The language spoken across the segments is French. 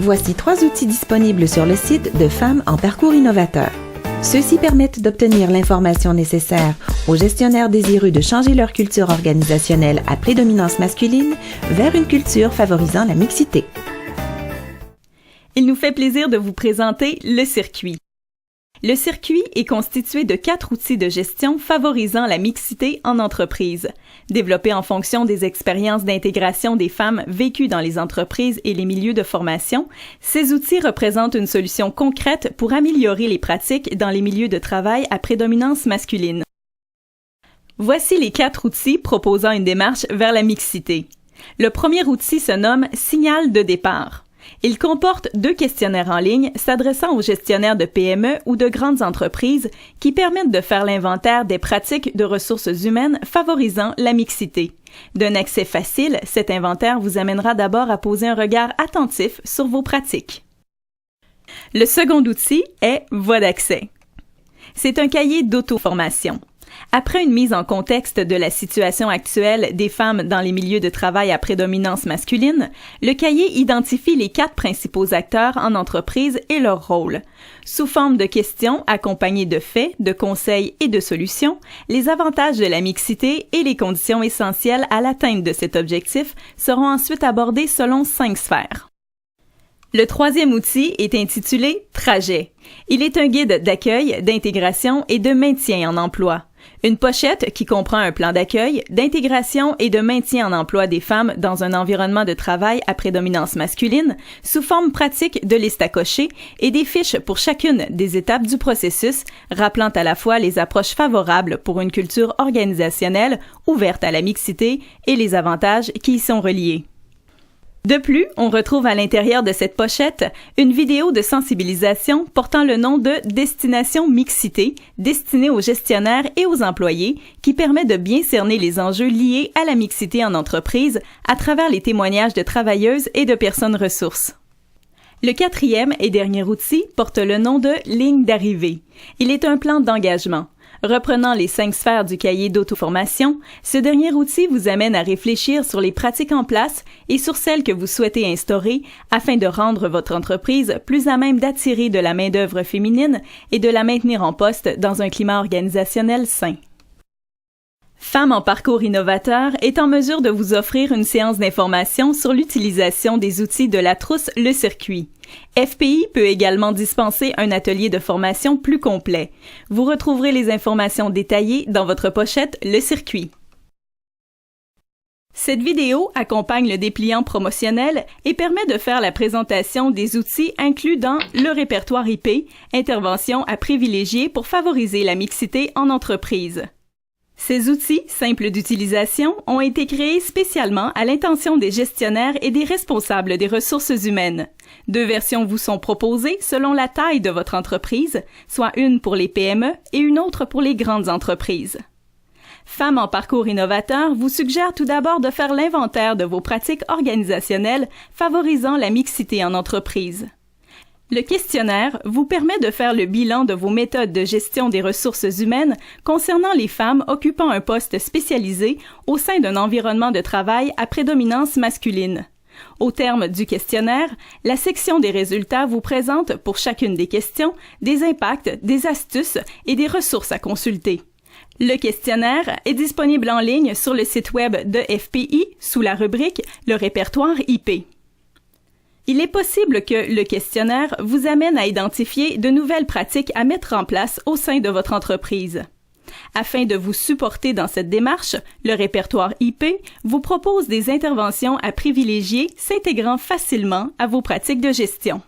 Voici 3 outils disponibles sur le site de Femmes en parcours innovateur. Ceux-ci permettent d'obtenir l'information nécessaire aux gestionnaires désireux de changer leur culture organisationnelle à prédominance masculine vers une culture favorisant la mixité. Il nous fait plaisir de vous présenter le circuit. Le circuit est constitué de 4 outils de gestion favorisant la mixité en entreprise. Développés en fonction des expériences d'intégration des femmes vécues dans les entreprises et les milieux de formation, ces outils représentent une solution concrète pour améliorer les pratiques dans les milieux de travail à prédominance masculine. Voici les 4 outils proposant une démarche vers la mixité. Le premier outil se nomme « Signal de départ ». Il comporte 2 questionnaires en ligne s'adressant aux gestionnaires de PME ou de grandes entreprises qui permettent de faire l'inventaire des pratiques de ressources humaines favorisant la mixité. D'un accès facile, cet inventaire vous amènera d'abord à poser un regard attentif sur vos pratiques. Le second outil est Voies d'accès. C'est un cahier d'auto-formation. Après une mise en contexte de la situation actuelle des femmes dans les milieux de travail à prédominance masculine, le cahier identifie les 4 principaux acteurs en entreprise et leur rôle. Sous forme de questions accompagnées de faits, de conseils et de solutions, les avantages de la mixité et les conditions essentielles à l'atteinte de cet objectif seront ensuite abordés selon 5 sphères. Le troisième outil est intitulé « Trajet ». Il est un guide d'accueil, d'intégration et de maintien en emploi. Une pochette qui comprend un plan d'accueil, d'intégration et de maintien en emploi des femmes dans un environnement de travail à prédominance masculine, sous forme pratique de liste à cocher et des fiches pour chacune des étapes du processus, rappelant à la fois les approches favorables pour une culture organisationnelle ouverte à la mixité et les avantages qui y sont reliés. De plus, on retrouve à l'intérieur de cette pochette une vidéo de sensibilisation portant le nom de Destination Mixité, destinée aux gestionnaires et aux employés, qui permet de bien cerner les enjeux liés à la mixité en entreprise à travers les témoignages de travailleuses et de personnes ressources. Le 4e et dernier outil porte le nom de Ligne d'arrivée. Il est un plan d'engagement. Reprenant les 5 sphères du cahier d'auto-formation, ce dernier outil vous amène à réfléchir sur les pratiques en place et sur celles que vous souhaitez instaurer afin de rendre votre entreprise plus à même d'attirer de la main-d'œuvre féminine et de la maintenir en poste dans un climat organisationnel sain. Femmes en parcours innovateur est en mesure de vous offrir une séance d'information sur l'utilisation des outils de la trousse Le Circuit. FPI peut également dispenser un atelier de formation plus complet. Vous retrouverez les informations détaillées dans votre pochette Le Circuit. Cette vidéo accompagne le dépliant promotionnel et permet de faire la présentation des outils inclus dans le répertoire IP, intervention à privilégier pour favoriser la mixité en entreprise. Ces outils, simples d'utilisation, ont été créés spécialement à l'intention des gestionnaires et des responsables des ressources humaines. 2 versions vous sont proposées selon la taille de votre entreprise, soit une pour les PME et une autre pour les grandes entreprises. Femmes en parcours innovateur vous suggère tout d'abord de faire l'inventaire de vos pratiques organisationnelles favorisant la mixité en entreprise. Le questionnaire vous permet de faire le bilan de vos méthodes de gestion des ressources humaines concernant les femmes occupant un poste spécialisé au sein d'un environnement de travail à prédominance masculine. Au terme du questionnaire, la section des résultats vous présente pour chacune des questions des impacts, des astuces et des ressources à consulter. Le questionnaire est disponible en ligne sur le site web de FPI sous la rubrique « Le répertoire IP ». Il est possible que le questionnaire vous amène à identifier de nouvelles pratiques à mettre en place au sein de votre entreprise. Afin de vous supporter dans cette démarche, le répertoire IP vous propose des interventions à privilégier s'intégrant facilement à vos pratiques de gestion.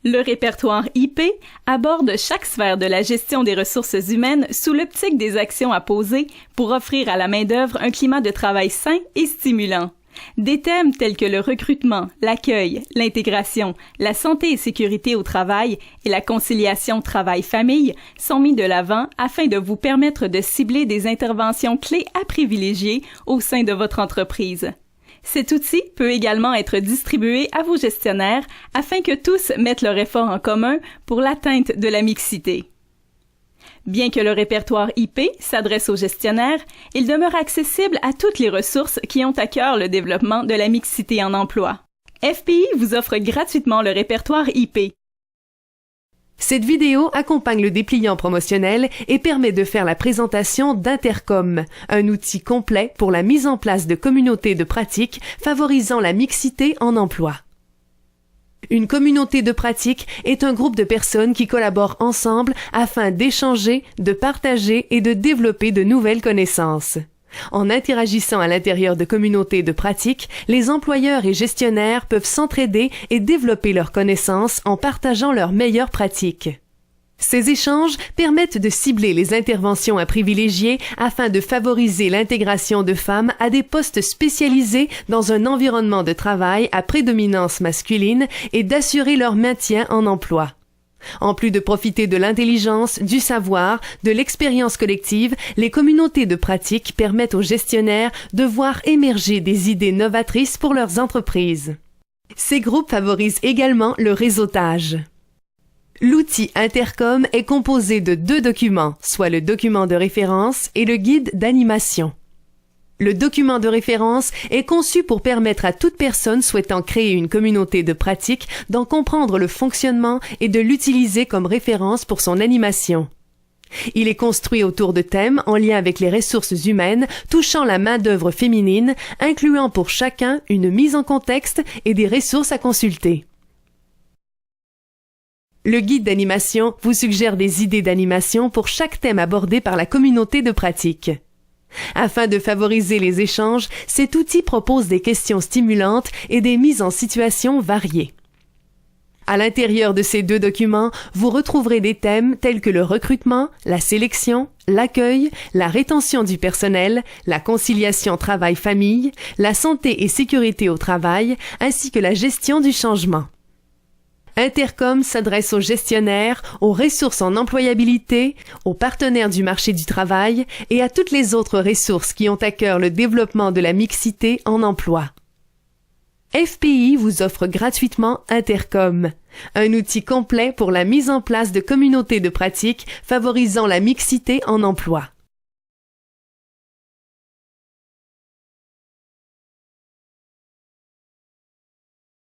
Le répertoire IP aborde chaque sphère de la gestion des ressources humaines sous l'optique des actions à poser pour offrir à la main-d'œuvre un climat de travail sain et stimulant. Des thèmes tels que le recrutement, l'accueil, l'intégration, la santé et sécurité au travail et la conciliation travail-famille sont mis de l'avant afin de vous permettre de cibler des interventions clés à privilégier au sein de votre entreprise. Cet outil peut également être distribué à vos gestionnaires afin que tous mettent leur effort en commun pour l'atteinte de la mixité. Bien que le répertoire IP s'adresse aux gestionnaires, il demeure accessible à toutes les ressources qui ont à cœur le développement de la mixité en emploi. FPI vous offre gratuitement le répertoire IP. Cette vidéo accompagne le dépliant promotionnel et permet de faire la présentation d'Intercom, un outil complet pour la mise en place de communautés de pratique favorisant la mixité en emploi. Une communauté de pratique est un groupe de personnes qui collaborent ensemble afin d'échanger, de partager et de développer de nouvelles connaissances. En interagissant à l'intérieur de communautés de pratique, les employeurs et gestionnaires peuvent s'entraider et développer leurs connaissances en partageant leurs meilleures pratiques. Ces échanges permettent de cibler les interventions à privilégier afin de favoriser l'intégration de femmes à des postes spécialisés dans un environnement de travail à prédominance masculine et d'assurer leur maintien en emploi. En plus de profiter de l'intelligence, du savoir, de l'expérience collective, les communautés de pratique permettent aux gestionnaires de voir émerger des idées novatrices pour leurs entreprises. Ces groupes favorisent également le réseautage. L'outil Intercom est composé de 2 documents, soit le document de référence et le guide d'animation. Le document de référence est conçu pour permettre à toute personne souhaitant créer une communauté de pratique d'en comprendre le fonctionnement et de l'utiliser comme référence pour son animation. Il est construit autour de thèmes en lien avec les ressources humaines touchant la main-d'œuvre féminine, incluant pour chacun une mise en contexte et des ressources à consulter. Le guide d'animation vous suggère des idées d'animation pour chaque thème abordé par la communauté de pratique. Afin de favoriser les échanges, cet outil propose des questions stimulantes et des mises en situation variées. À l'intérieur de ces 2 documents, vous retrouverez des thèmes tels que le recrutement, la sélection, l'accueil, la rétention du personnel, la conciliation travail-famille, la santé et sécurité au travail, ainsi que la gestion du changement. Intercom s'adresse aux gestionnaires, aux ressources en employabilité, aux partenaires du marché du travail et à toutes les autres ressources qui ont à cœur le développement de la mixité en emploi. FPI vous offre gratuitement Intercom, un outil complet pour la mise en place de communautés de pratique favorisant la mixité en emploi.